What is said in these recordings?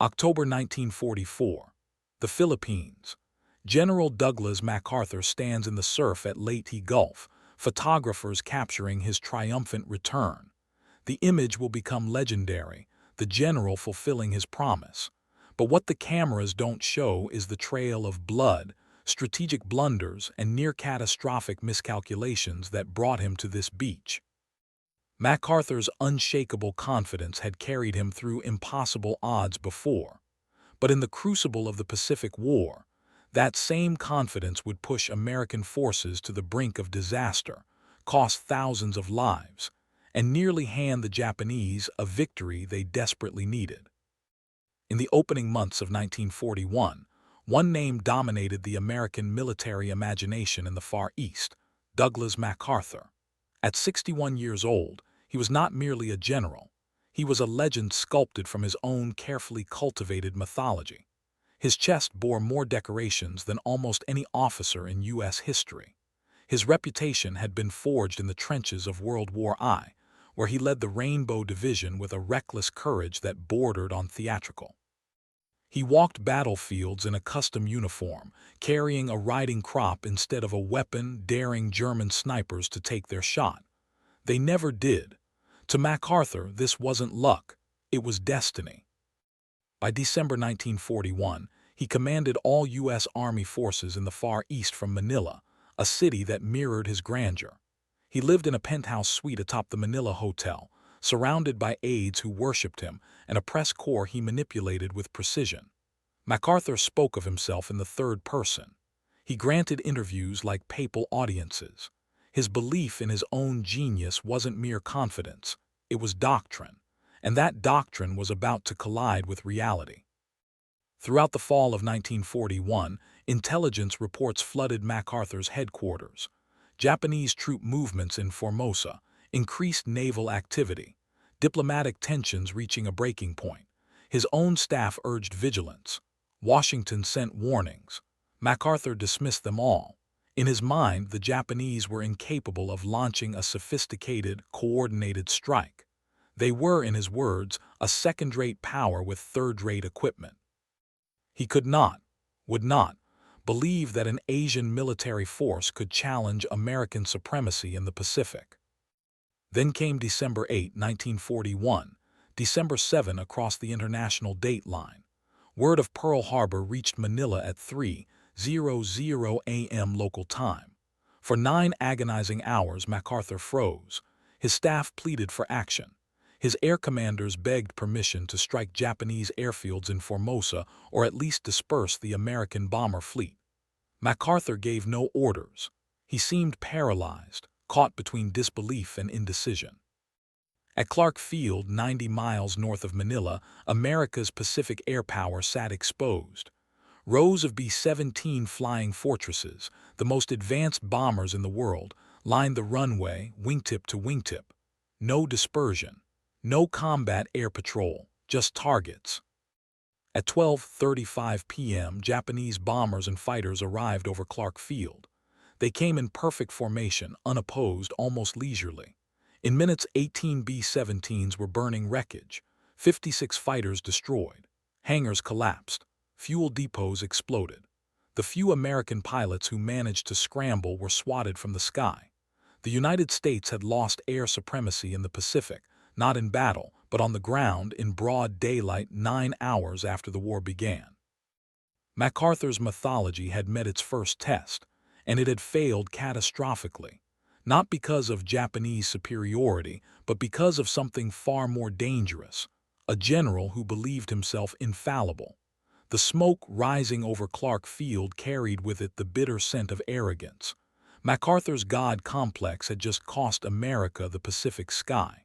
October 1944. The Philippines. General Douglas MacArthur stands in the surf at Leyte Gulf, photographers capturing his triumphant return. The image will become legendary, the general fulfilling his promise. But what the cameras don't show is the trail of blood, strategic blunders, and near-catastrophic miscalculations that brought him to this beach. MacArthur's unshakable confidence had carried him through impossible odds before. But in the crucible of the Pacific War, that same confidence would push American forces to the brink of disaster, cost thousands of lives, and nearly hand the Japanese a victory they desperately needed. In the opening months of 1941, one name dominated the American military imagination in the Far East: Douglas MacArthur. At 61 years old, he was not merely a general. He was a legend sculpted from his own carefully cultivated mythology. His chest bore more decorations than almost any officer in U.S. history. His reputation had been forged in the trenches of World War I, where he led the Rainbow Division with a reckless courage that bordered on theatrical. He walked battlefields in a custom uniform, carrying a riding crop instead of a weapon, daring German snipers to take their shot. They never did. To MacArthur, this wasn't luck, it was destiny. By December 1941, he commanded all U.S. Army forces in the Far East from Manila, a city that mirrored his grandeur. He lived in a penthouse suite atop the Manila Hotel, surrounded by aides who worshipped him and a press corps he manipulated with precision. MacArthur spoke of himself in the third person. He granted interviews like papal audiences. His belief in his own genius wasn't mere confidence, it was doctrine, and that doctrine was about to collide with reality. Throughout the fall of 1941, intelligence reports flooded MacArthur's headquarters. Japanese troop movements in Formosa, increased naval activity, diplomatic tensions reaching a breaking point. His own staff urged vigilance. Washington sent warnings. MacArthur dismissed them all. In his mind, the Japanese were incapable of launching a sophisticated, coordinated strike. They were, in his words, a second-rate power with third-rate equipment. He could not, would not, believe that an Asian military force could challenge American supremacy in the Pacific. Then came December 8, 1941, December 7 across the international date line. Word of Pearl Harbor reached Manila at 3:00 a.m. local time. For 9 agonizing hours, MacArthur froze. His staff pleaded for action. His air commanders begged permission to strike Japanese airfields in Formosa or at least disperse the American bomber fleet. MacArthur gave no orders. He seemed paralyzed, caught between disbelief and indecision. At Clark Field, 90 miles north of Manila, America's Pacific air power sat exposed. Rows of B-17 flying fortresses, the most advanced bombers in the world, lined the runway, wingtip to wingtip. No dispersion, no combat air patrol, just targets. At 12:35 p.m., Japanese bombers and fighters arrived over Clark Field. They came in perfect formation, unopposed, almost leisurely. In minutes, 18 B-17s were burning wreckage, 56 fighters destroyed, hangars collapsed, fuel depots exploded. The few American pilots who managed to scramble were swatted from the sky. The United States had lost air supremacy in the Pacific, not in battle, but on the ground in broad daylight 9 hours after the war began. MacArthur's mythology had met its first test, and it had failed catastrophically. Not because of Japanese superiority, but because of something far more dangerous, a general who believed himself infallible. The smoke rising over Clark Field carried with it the bitter scent of arrogance. MacArthur's God complex had just cost America the Pacific sky.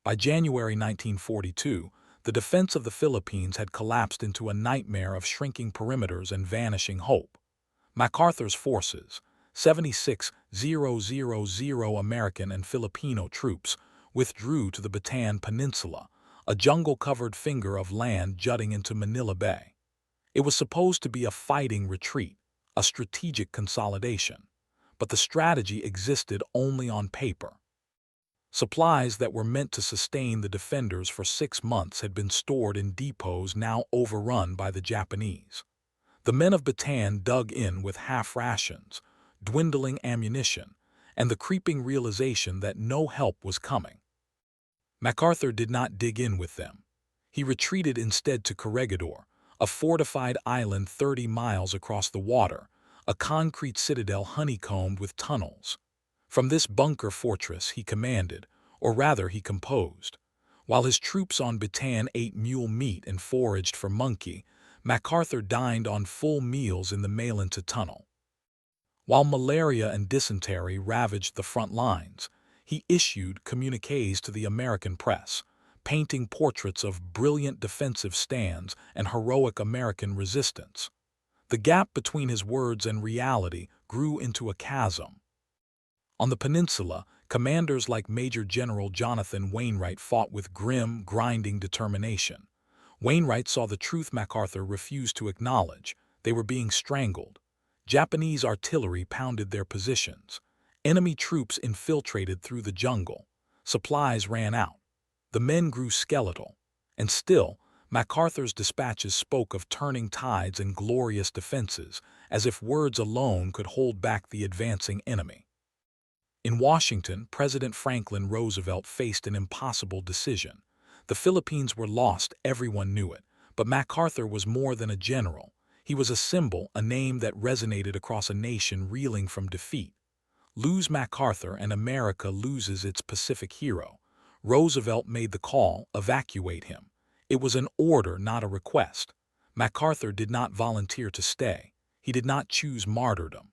By January 1942, the defense of the Philippines had collapsed into a nightmare of shrinking perimeters and vanishing hope. MacArthur's forces, 76,000 American and Filipino troops, withdrew to the Bataan Peninsula, a jungle-covered finger of land jutting into Manila Bay. It was supposed to be a fighting retreat, a strategic consolidation, but the strategy existed only on paper. Supplies that were meant to sustain the defenders for 6 months had been stored in depots now overrun by the Japanese. The men of Bataan dug in with half rations, dwindling ammunition, and the creeping realization that no help was coming. MacArthur did not dig in with them. He retreated instead to Corregidor, a fortified island 30 miles across the water, a concrete citadel honeycombed with tunnels. From this bunker fortress he commanded, or rather he composed. While his troops on Bataan ate mule meat and foraged for monkey, MacArthur dined on full meals in the Malenta tunnel. While malaria and dysentery ravaged the front lines, he issued communiques to the American press, painting portraits of brilliant defensive stands and heroic American resistance. The gap between his words and reality grew into a chasm. On the peninsula, commanders like Major General Jonathan Wainwright fought with grim, grinding determination. Wainwright saw the truth MacArthur refused to acknowledge. They were being strangled. Japanese artillery pounded their positions. Enemy troops infiltrated through the jungle. Supplies ran out. The men grew skeletal. And still, MacArthur's dispatches spoke of turning tides and glorious defenses, as if words alone could hold back the advancing enemy. In Washington, President Franklin Roosevelt faced an impossible decision. The Philippines were lost, everyone knew it, but MacArthur was more than a general. He was a symbol, a name that resonated across a nation reeling from defeat. Lose MacArthur and America loses its Pacific hero. Roosevelt made the call, evacuate him. It was an order, not a request. MacArthur did not volunteer to stay. He did not choose martyrdom.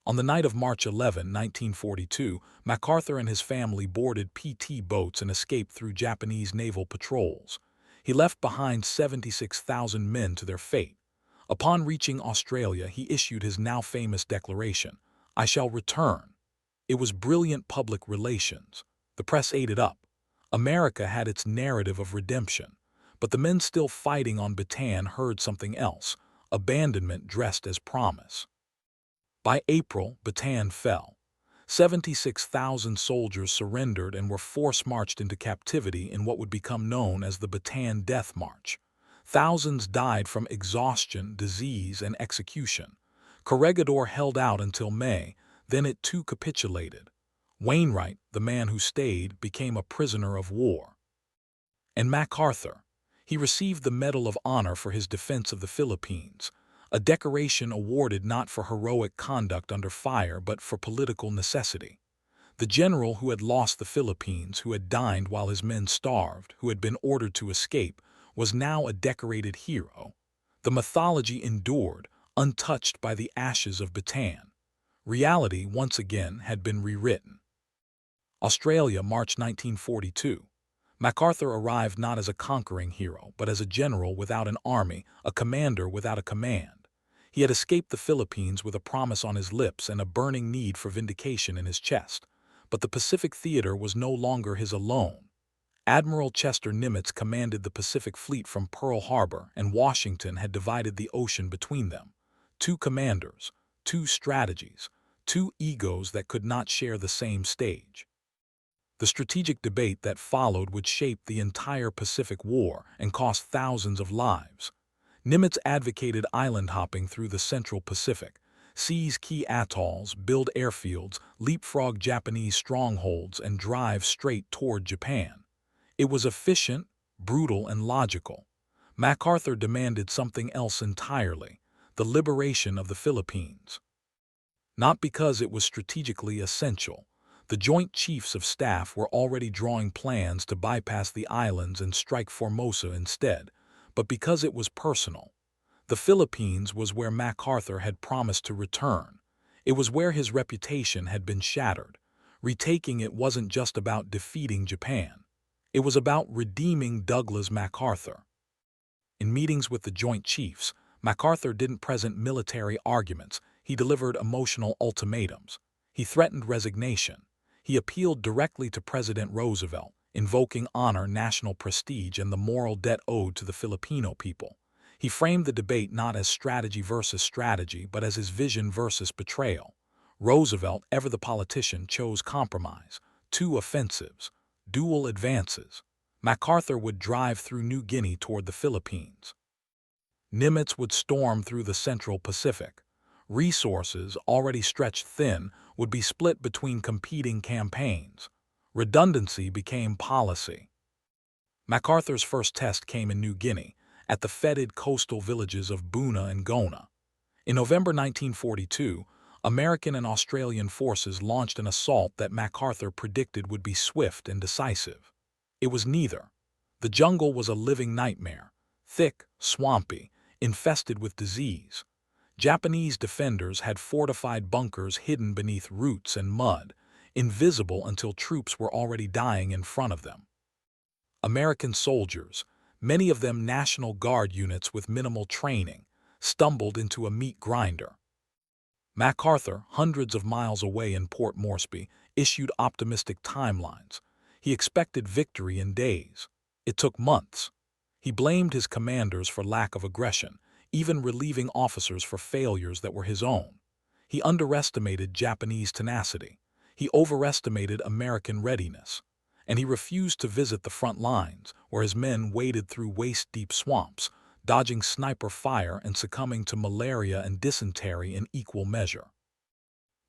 On the night of March 11, 1942, MacArthur and his family boarded PT boats and escaped through Japanese naval patrols. He left behind 76,000 men to their fate. Upon reaching Australia, he issued his now famous declaration, "I shall return." It was brilliant public relations. The press ate it up. America had its narrative of redemption, but the men still fighting on Bataan heard something else, abandonment dressed as promise. By April, Bataan fell. 76,000 soldiers surrendered and were force-marched into captivity in what would become known as the Bataan Death March. Thousands died from exhaustion, disease, and execution. Corregidor held out until May, then it too capitulated. Wainwright, the man who stayed, became a prisoner of war. And MacArthur, he received the Medal of Honor for his defense of the Philippines, a decoration awarded not for heroic conduct under fire but for political necessity. The general who had lost the Philippines, who had dined while his men starved, who had been ordered to escape, was now a decorated hero. The mythology endured, untouched by the ashes of Bataan. Reality, once again, had been rewritten. Australia, March 1942. MacArthur arrived not as a conquering hero, but as a general without an army, a commander without a command. He had escaped the Philippines with a promise on his lips and a burning need for vindication in his chest. But the Pacific theater was no longer his alone. Admiral Chester Nimitz commanded the Pacific Fleet from Pearl Harbor, and Washington had divided the ocean between them. Two commanders, two strategies, two egos that could not share the same stage. The strategic debate that followed would shape the entire Pacific War and cost thousands of lives. Nimitz advocated island hopping through the central Pacific, seize key atolls, build airfields, leapfrog Japanese strongholds, and drive straight toward Japan. It was efficient, brutal, and logical. MacArthur demanded something else entirely, the liberation of the Philippines. Not because it was strategically essential. The Joint Chiefs of Staff were already drawing plans to bypass the islands and strike Formosa instead, but because it was personal. The Philippines was where MacArthur had promised to return. It was where his reputation had been shattered. Retaking it wasn't just about defeating Japan. It was about redeeming Douglas MacArthur. In meetings with the Joint Chiefs, MacArthur didn't present military arguments. He delivered emotional ultimatums. He threatened resignation. He appealed directly to President Roosevelt, invoking honor, national prestige, and the moral debt owed to the Filipino people. He framed the debate not as strategy versus strategy, but as his vision versus betrayal. Roosevelt, ever the politician, chose compromise. 2 offensives, dual advances. MacArthur would drive through New Guinea toward the Philippines. Nimitz would storm through the Central Pacific. Resources, already stretched thin, would be split between competing campaigns. Redundancy became policy. MacArthur's first test came in New Guinea, at the fetid coastal villages of Buna and Gona. In November 1942, American and Australian forces launched an assault that MacArthur predicted would be swift and decisive. It was neither. The jungle was a living nightmare, thick, swampy, infested with disease. Japanese defenders had fortified bunkers hidden beneath roots and mud, invisible until troops were already dying in front of them. American soldiers, many of them National Guard units with minimal training, stumbled into a meat grinder. MacArthur, hundreds of miles away in Port Moresby, issued optimistic timelines. He expected victory in days. It took months. He blamed his commanders for lack of aggression, even relieving officers for failures that were his own. He underestimated Japanese tenacity. He overestimated American readiness. And he refused to visit the front lines, where his men waded through waist-deep swamps, dodging sniper fire and succumbing to malaria and dysentery in equal measure.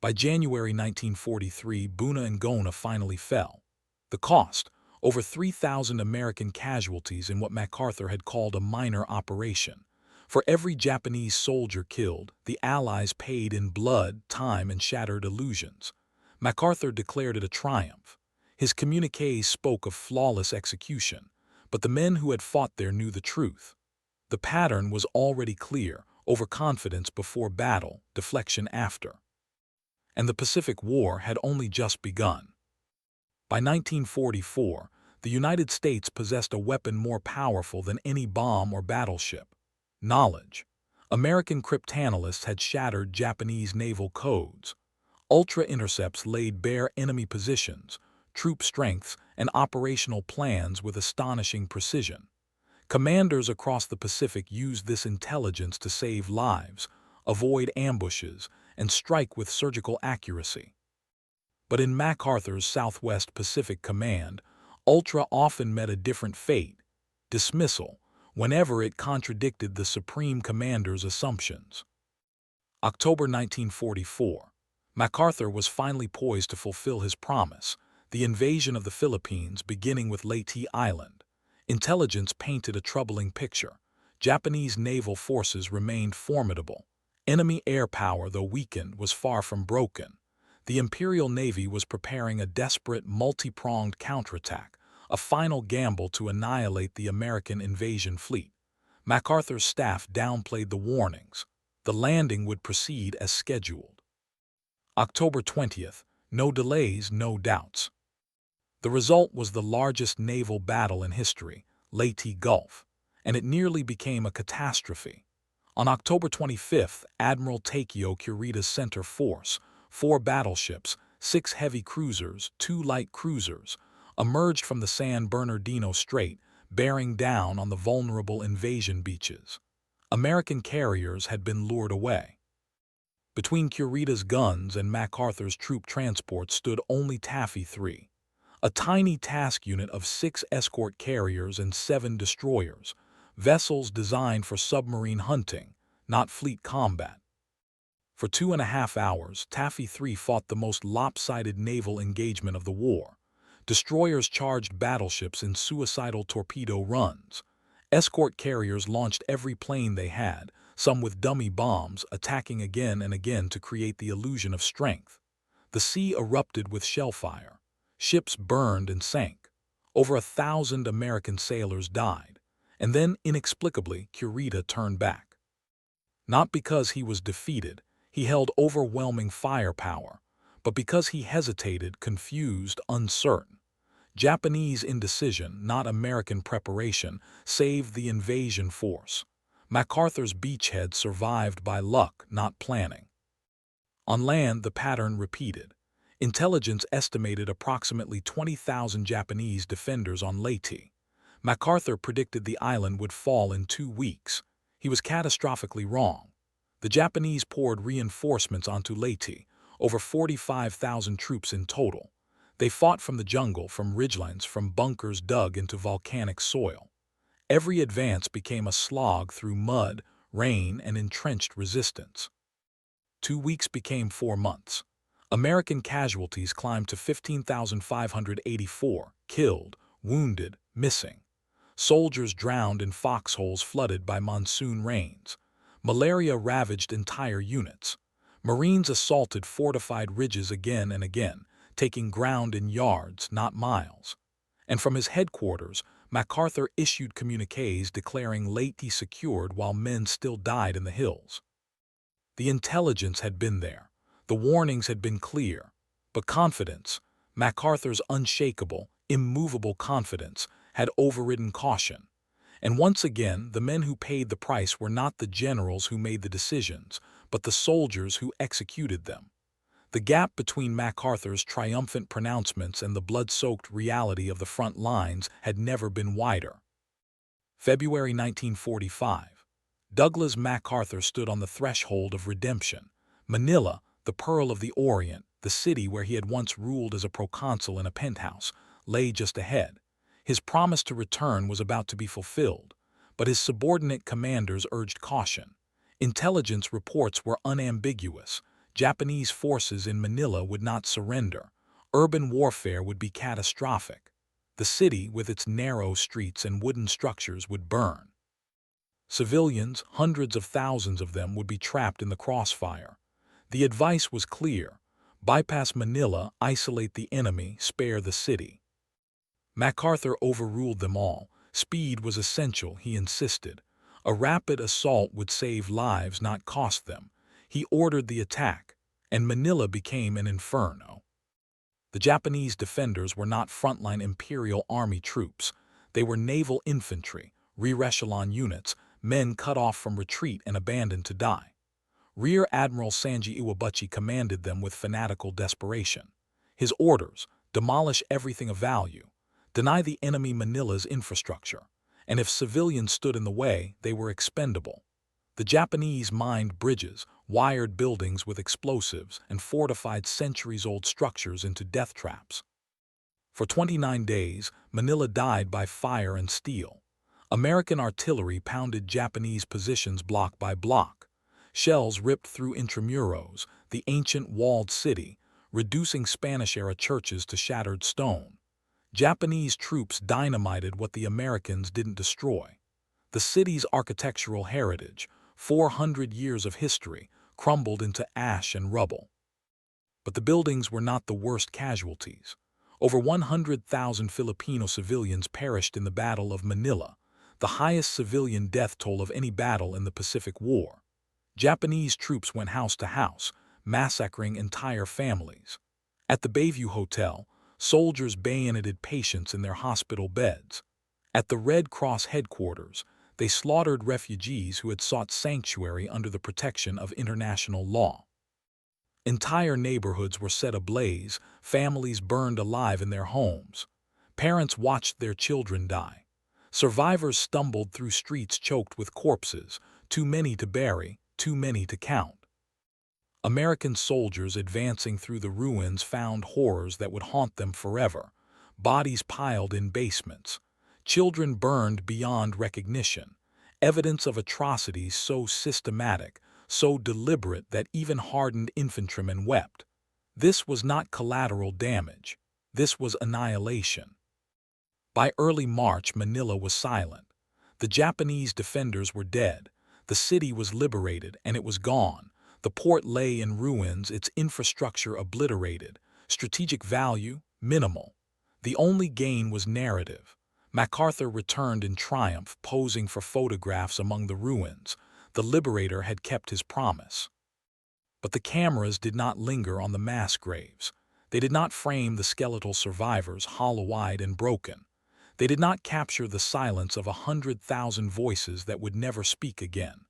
By January 1943, Buna and Gona finally fell. The cost: over 3,000 American casualties in what MacArthur had called a minor operation. For every Japanese soldier killed, the Allies paid in blood, time, and shattered illusions. MacArthur declared it a triumph. His communiques spoke of flawless execution, but the men who had fought there knew the truth. The pattern was already clear: overconfidence before battle, deflection after. And the Pacific War had only just begun. By 1944, the United States possessed a weapon more powerful than any bomb or battleship: knowledge. American cryptanalysts had shattered Japanese naval codes. Ultra-intercepts laid bare enemy positions, troop strengths, and operational plans with astonishing precision. Commanders across the Pacific used this intelligence to save lives, avoid ambushes, and strike with surgical accuracy. But in MacArthur's Southwest Pacific Command, Ultra often met a different fate: dismissal, whenever it contradicted the Supreme Commander's assumptions. October 1944. MacArthur was finally poised to fulfill his promise: the invasion of the Philippines, beginning with Leyte Island. Intelligence painted a troubling picture. Japanese naval forces remained formidable. Enemy air power, though weakened, was far from broken. The Imperial Navy was preparing a desperate, multi-pronged counterattack, a final gamble to annihilate the American invasion fleet. MacArthur's staff downplayed the warnings. The landing would proceed as scheduled. October 20th. No delays, no doubts. The result was the largest naval battle in history, Leyte Gulf, and it nearly became a catastrophe. On October 25th, Admiral Takeo Kurita's center force, 4 battleships, 6 heavy cruisers, 2 light cruisers, emerged from the San Bernardino Strait, bearing down on the vulnerable invasion beaches. American carriers had been lured away. Between Kurita's guns and MacArthur's troop transports stood only Taffy 3, a tiny task unit of 6 escort carriers and 7 destroyers, vessels designed for submarine hunting, not fleet combat. For 2.5 hours, Taffy 3 fought the most lopsided naval engagement of the war. Destroyers charged battleships in suicidal torpedo runs. Escort carriers launched every plane they had, some with dummy bombs, attacking again and again to create the illusion of strength. The sea erupted with shellfire. Ships burned and sank. Over 1,000 American sailors died. And then, inexplicably, Kurita turned back. Not because he was defeated, he held overwhelming firepower, but because he hesitated, confused, uncertain. Japanese indecision, not American preparation, saved the invasion force. MacArthur's beachhead survived by luck, not planning. On land, the pattern repeated. Intelligence estimated approximately 20,000 Japanese defenders on Leyte. MacArthur predicted the island would fall in 2 weeks. He was catastrophically wrong. The Japanese poured reinforcements onto Leyte, over 45,000 troops in total. They fought from the jungle, from ridgelines, from bunkers dug into volcanic soil. Every advance became a slog through mud, rain, and entrenched resistance. 2 weeks became 4 months. American casualties climbed to 15,584, killed, wounded, missing. Soldiers drowned in foxholes flooded by monsoon rains. Malaria ravaged entire units. Marines assaulted fortified ridges again and again, taking ground in yards, not miles. And from his headquarters, MacArthur issued communiques declaring Leyte secured while men still died in the hills. The intelligence had been there. The warnings had been clear. But confidence, MacArthur's unshakable, immovable confidence, had overridden caution. And once again, the men who paid the price were not the generals who made the decisions, but the soldiers who executed them. The gap between MacArthur's triumphant pronouncements and the blood-soaked reality of the front lines had never been wider. February 1945. Douglas MacArthur stood on the threshold of redemption. Manila, the Pearl of the Orient, the city where he had once ruled as a proconsul in a penthouse, lay just ahead. His promise to return was about to be fulfilled, but his subordinate commanders urged caution. Intelligence reports were unambiguous. Japanese forces in Manila would not surrender. Urban warfare would be catastrophic. The city, with its narrow streets and wooden structures, would burn. Civilians, hundreds of thousands of them, would be trapped in the crossfire. The advice was clear: bypass Manila, isolate the enemy, spare the city. MacArthur overruled them all. Speed was essential, he insisted. A rapid assault would save lives, not cost them. He ordered the attack, and Manila became an inferno. The Japanese defenders were not frontline Imperial Army troops. They were naval infantry, rear-echelon units, men cut off from retreat and abandoned to die. Rear Admiral Sanji Iwabuchi commanded them with fanatical desperation. His orders: demolish everything of value, deny the enemy Manila's infrastructure, and if civilians stood in the way, they were expendable. The Japanese mined bridges, wired buildings with explosives, and fortified centuries-old structures into death traps. For 29 days, Manila died by fire and steel. American artillery pounded Japanese positions block by block. Shells ripped through Intramuros, the ancient walled city, reducing Spanish-era churches to shattered stone. Japanese troops dynamited what the Americans didn't destroy. The city's architectural heritage, 400 years of history, crumbled into ash and rubble. But the buildings were not the worst casualties. Over 100,000 Filipino civilians perished in the Battle of Manila, the highest civilian death toll of any battle in the Pacific War. Japanese troops went house to house, massacring entire families. At the Bayview Hotel, soldiers bayoneted patients in their hospital beds. At the Red Cross headquarters, they slaughtered refugees who had sought sanctuary under the protection of international law. Entire neighborhoods were set ablaze, families burned alive in their homes. Parents watched their children die. Survivors stumbled through streets choked with corpses, too many to bury, too many to count. American soldiers advancing through the ruins found horrors that would haunt them forever. Bodies piled in basements. Children burned beyond recognition. Evidence of atrocities so systematic, so deliberate that even hardened infantrymen wept. This was not collateral damage. This was annihilation. By early March, Manila was silent. The Japanese defenders were dead. The city was liberated, and it was gone. The port lay in ruins, its infrastructure obliterated. Strategic value, minimal. The only gain was narrative. MacArthur returned in triumph, posing for photographs among the ruins. The liberator had kept his promise. But the cameras did not linger on the mass graves. They did not frame the skeletal survivors, hollow-eyed and broken. They did not capture the silence of 100,000 voices that would never speak again.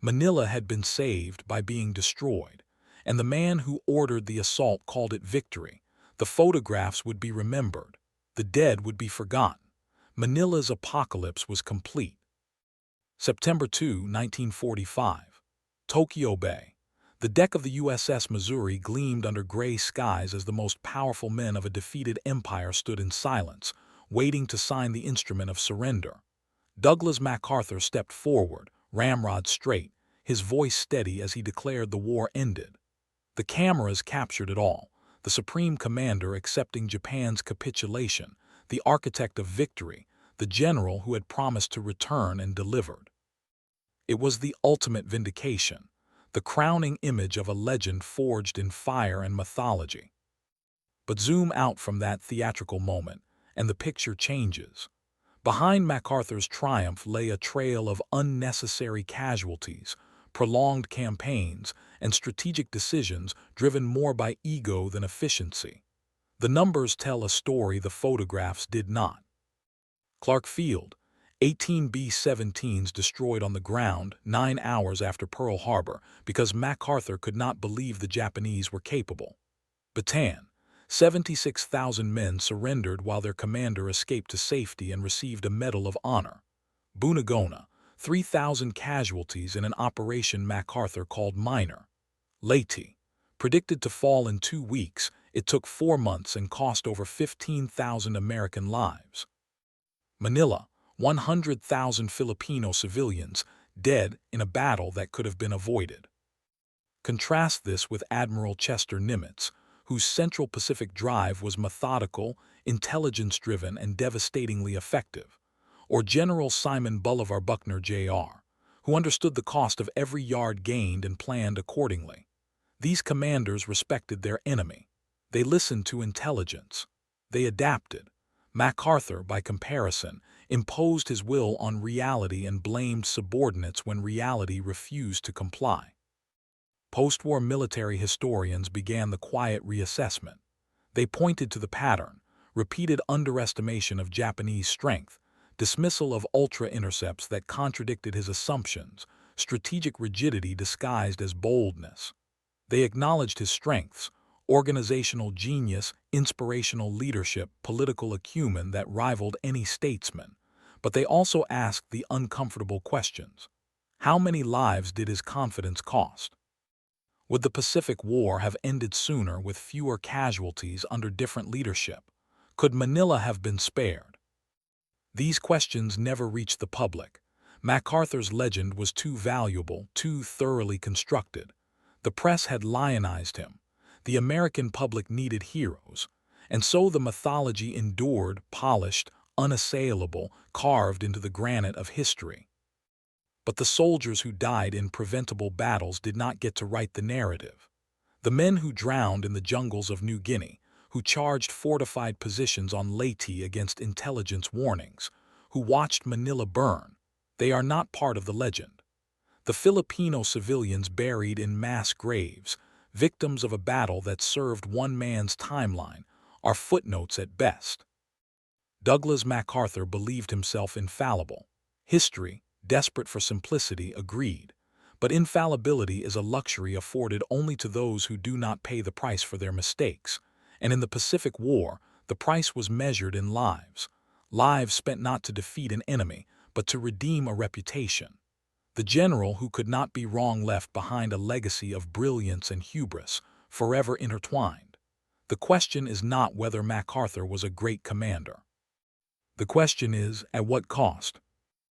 Manila had been saved by being destroyed, and the man who ordered the assault called it victory. The photographs would be remembered. The dead would be forgotten. Manila's apocalypse was complete. September 2, 1945. Tokyo Bay. The deck of the USS Missouri gleamed under gray skies as the most powerful men of a defeated empire stood in silence, waiting to sign the instrument of surrender. Douglas MacArthur stepped forward, ramrod straight, his voice steady as he declared the war ended. The cameras captured it all, the supreme commander accepting Japan's capitulation, the architect of victory, the general who had promised to return and delivered. It was the ultimate vindication, the crowning image of a legend forged in fire and mythology. But zoom out from that theatrical moment, and the picture changes. Behind MacArthur's triumph lay a trail of unnecessary casualties, prolonged campaigns, and strategic decisions driven more by ego than efficiency. The numbers tell a story the photographs did not. Clark Field, 18 B-17s destroyed on the ground 9 hours after Pearl Harbor because MacArthur could not believe the Japanese were capable. Bataan, 76,000 men surrendered while their commander escaped to safety and received a Medal of Honor. Bunagona, 3,000 casualties in an operation MacArthur called minor. Leyte, predicted to fall in 2 weeks, it took 4 months and cost over 15,000 American lives. Manila, 100,000 Filipino civilians dead in a battle that could have been avoided. Contrast this with Admiral Chester Nimitz, whose Central Pacific drive was methodical, intelligence-driven, and devastatingly effective, or General Simon Bolivar Buckner Jr., who understood the cost of every yard gained and planned accordingly. These commanders respected their enemy. They listened to intelligence. They adapted. MacArthur, by comparison, imposed his will on reality and blamed subordinates when reality refused to comply. Post-war military historians began the quiet reassessment. They pointed to the pattern: repeated underestimation of Japanese strength, dismissal of ultra-intercepts that contradicted his assumptions, strategic rigidity disguised as boldness. They acknowledged his strengths: organizational genius, inspirational leadership, political acumen that rivaled any statesman. But they also asked the uncomfortable questions. How many lives did his confidence cost? Would the Pacific War have ended sooner with fewer casualties under different leadership? Could Manila have been spared? These questions never reached the public. MacArthur's legend was too valuable, too thoroughly constructed. The press had lionized him. The American public needed heroes. And so the mythology endured, polished, unassailable, carved into the granite of history. But the soldiers who died in preventable battles did not get to write the narrative. The men who drowned in the jungles of New Guinea, who charged fortified positions on Leyte against intelligence warnings, who watched Manila burn, they are not part of the legend. The Filipino civilians buried in mass graves, victims of a battle that served one man's timeline, are footnotes at best. Douglas MacArthur believed himself infallible. History, desperate for simplicity, agreed. But infallibility is a luxury afforded only to those who do not pay the price for their mistakes. And in the Pacific War, the price was measured in lives. Lives spent not to defeat an enemy, but to redeem a reputation. The general who could not be wrong left behind a legacy of brilliance and hubris, forever intertwined. The question is not whether MacArthur was a great commander. The question is, at what cost?